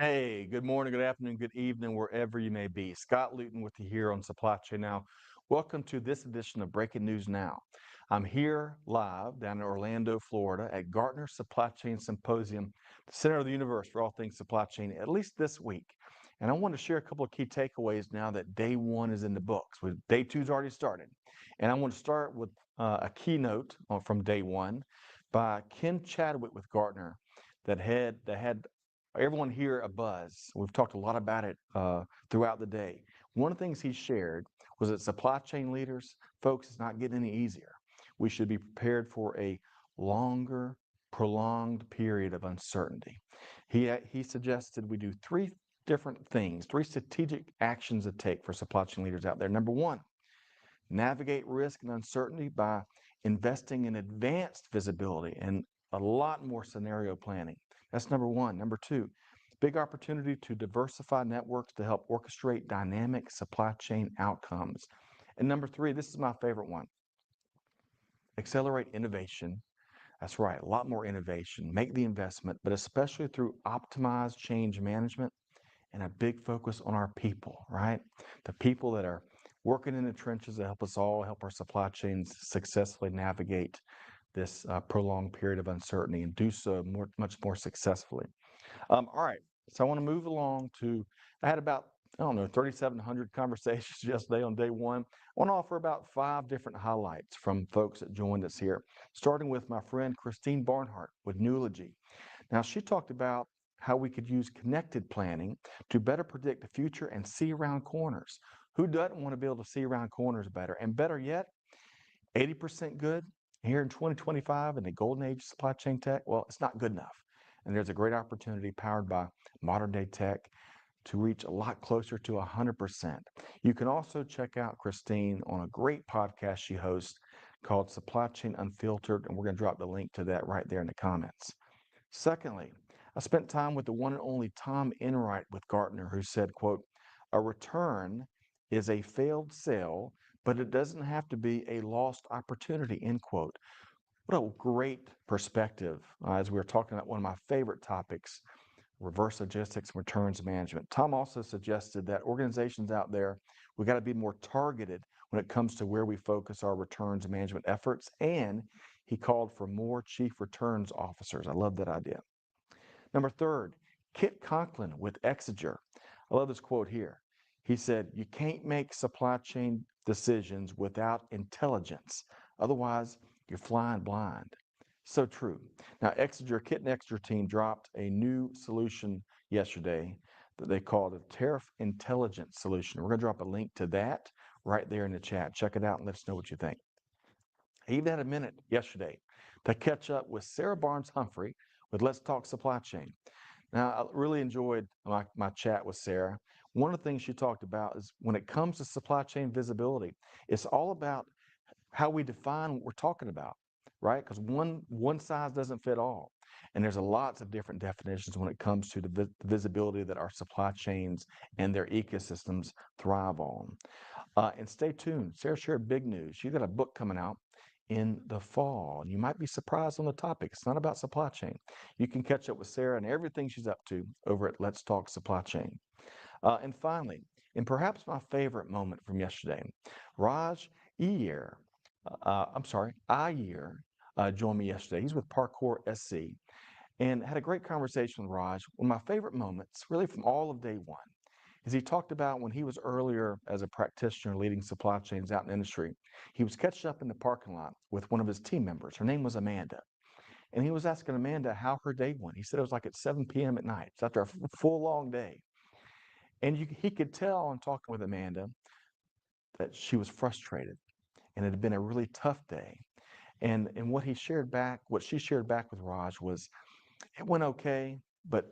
Hey, good morning, good afternoon, good evening, wherever you may be. Scott Luton with you here on Supply Chain Now. Welcome to this edition of Breaking News Now. I'm here live down in Orlando, Florida at Gartner Supply Chain Symposium, the center of the universe for all things supply chain, at least this week. And I want to share a couple of key takeaways now that day one is in the books. Day two's already started. And I want to start with a keynote from day one by Ken Chadwick with Gartner that had everyone here a buzz. We've talked a lot about it throughout the day. One of the things he shared was that supply chain leaders, folks, it's not getting any easier. We should be prepared for a longer, prolonged period of uncertainty. He suggested we do three different things, three strategic actions to take for supply chain leaders out there. Number one, navigate risk and uncertainty by investing in advanced visibility and a lot more scenario planning. That's number one. Number two, big opportunity to diversify networks to help orchestrate dynamic supply chain outcomes. And number three, this is my favorite one, accelerate innovation. That's right, a lot more innovation. Make the investment, but especially through optimized change management and a big focus on our people, right? The people that are working in the trenches to help us all help our supply chains successfully navigate this prolonged period of uncertainty and do so much more successfully. All right, so I want to move along to, I had about, I don't know, 3,700 conversations yesterday on day one. I want to offer about 5 different highlights from folks that joined us here, starting with my friend Christine Barnhart with Newlogy. Now, she talked about how we could use connected planning to better predict the future and see around corners. Who doesn't want to be able to see around corners better? And better yet, 80% good here in 2025 in the golden age of supply chain tech? Well, it's not good enough. And there's a great opportunity powered by modern day tech to reach a lot closer to 100%. You can also check out Christine on a great podcast she hosts called Supply Chain Unfiltered, and we're going to drop the link to that right there in the comments. Secondly, I spent time with the one and only Tom Enright with Gartner, who said, quote, a return is a failed sale, but it doesn't have to be a lost opportunity, end quote. What a great perspective as we were talking about one of my favorite topics, reverse logistics and returns management. Tom also suggested that organizations out there, we got to be more targeted when it comes to where we focus our returns management efforts. And he called for more chief returns officers. I love that idea. Number third, Kit Conklin with Exeger. I love this quote here. He said, you can't make supply chain decisions without intelligence. Otherwise, you're flying blind. So true. Now, Kit and Exeter team dropped a new solution yesterday that they called a tariff intelligence solution. We're going to drop a link to that right there in the chat. Check it out and let us know what you think. I even had a minute yesterday to catch up with Sarah Barnes Humphrey with Let's Talk Supply Chain. Now, I really enjoyed my chat with Sarah. One of the things she talked about is when it comes to supply chain visibility, it's all about how we define what we're talking about, right? Because one size doesn't fit all. And there's lots of different definitions when it comes to the visibility that our supply chains and their ecosystems thrive on. And stay tuned. Sarah shared big news. She's got a book coming out in the fall. You might be surprised on the topic. It's not about supply chain. You can catch up with Sarah and everything she's up to over at Let's Talk Supply Chain. And finally, and perhaps my favorite moment from yesterday, Raj Iyer, Iyer, joined me yesterday. He's with Parkour SC and had a great conversation with Raj. One of my favorite moments, really from all of day one, is he talked about when he was earlier as a practitioner leading supply chains out in the industry. He was catching up in the parking lot with one of his team members. Her name was Amanda. And he was asking Amanda how her day went. He said it was like at 7 p.m. at night. It's after a full long day. And he could tell on talking with Amanda that she was frustrated and it had been a really tough day. And what she shared back with Raj was, it went okay, but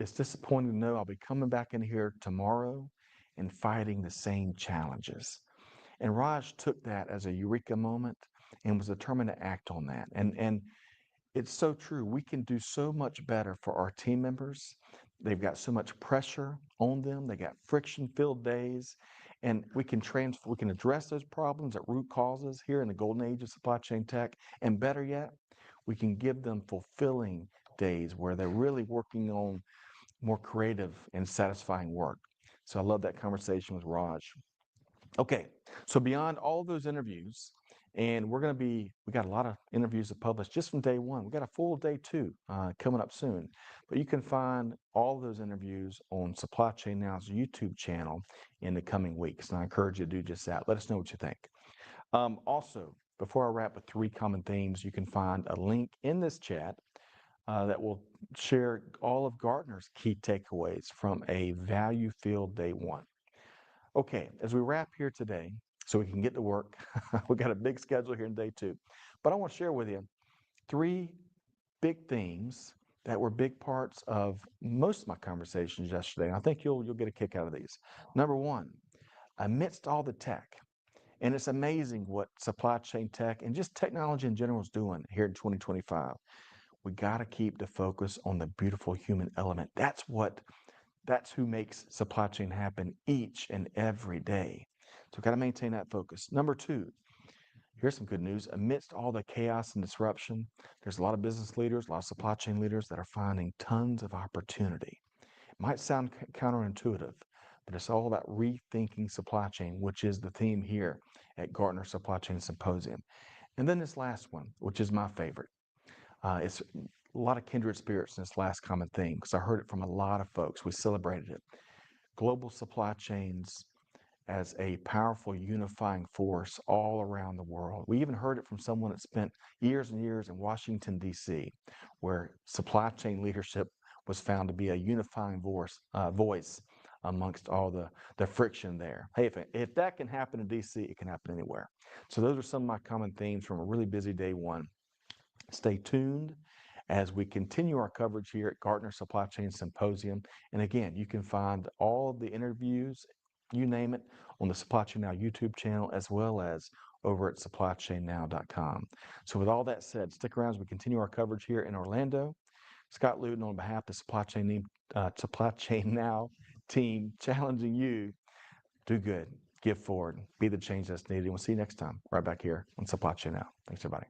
it's disappointing to know I'll be coming back in here tomorrow and fighting the same challenges. And Raj took that as a eureka moment and was determined to act on that. And it's so true. We can do so much better for our team members. They've got so much pressure on them. They got friction-filled days. And we can address those problems at root causes here in the golden age of supply chain tech. And better yet, we can give them fulfilling days where they're really working on more creative and satisfying work. So I love that conversation with Raj. Okay, so beyond all those interviews, and we got a lot of interviews to publish just from day one. We got a full day two coming up soon. But you can find all those interviews on Supply Chain Now's YouTube channel in the coming weeks. And I encourage you to do just that. Let us know what you think. Also, before I wrap with 3 common themes, you can find a link in this chat that will share all of Gartner's key takeaways from a value field day one. Okay, as we wrap here today, so we can get to work, we got a big schedule here in day 2. But I want to share with you 3 big themes that were big parts of most of my conversations yesterday. And I think you'll get a kick out of these. Number 1, amidst all the tech, and it's amazing what supply chain tech and just technology in general is doing here in 2025. We got to keep the focus on the beautiful human element. That's who makes supply chain happen each and every day. So we've got to maintain that focus. Number 2, here's some good news. Amidst all the chaos and disruption, there's a lot of business leaders, a lot of supply chain leaders that are finding tons of opportunity. It might sound counterintuitive, but it's all about rethinking supply chain, which is the theme here at Gartner Supply Chain Symposium. And then this last one, which is my favorite. It's a lot of kindred spirits in this last common theme because I heard it from a lot of folks. We celebrated it. Global supply chains as a powerful unifying force all around the world. We even heard it from someone that spent years and years in Washington, D.C., where supply chain leadership was found to be a unifying voice amongst all the friction there. Hey, if that can happen in D.C., it can happen anywhere. So those are some of my common themes from a really busy day one. Stay tuned as we continue our coverage here at Gartner Supply Chain Symposium. And again, you can find all of the interviews, you name it, on the Supply Chain Now YouTube channel, as well as over at supplychainnow.com. So with all that said, stick around as we continue our coverage here in Orlando. Scott Luton on behalf of the Supply Chain Now team, challenging you, do good, give forward, be the change that's needed. And we'll see you next time right back here on Supply Chain Now. Thanks, everybody.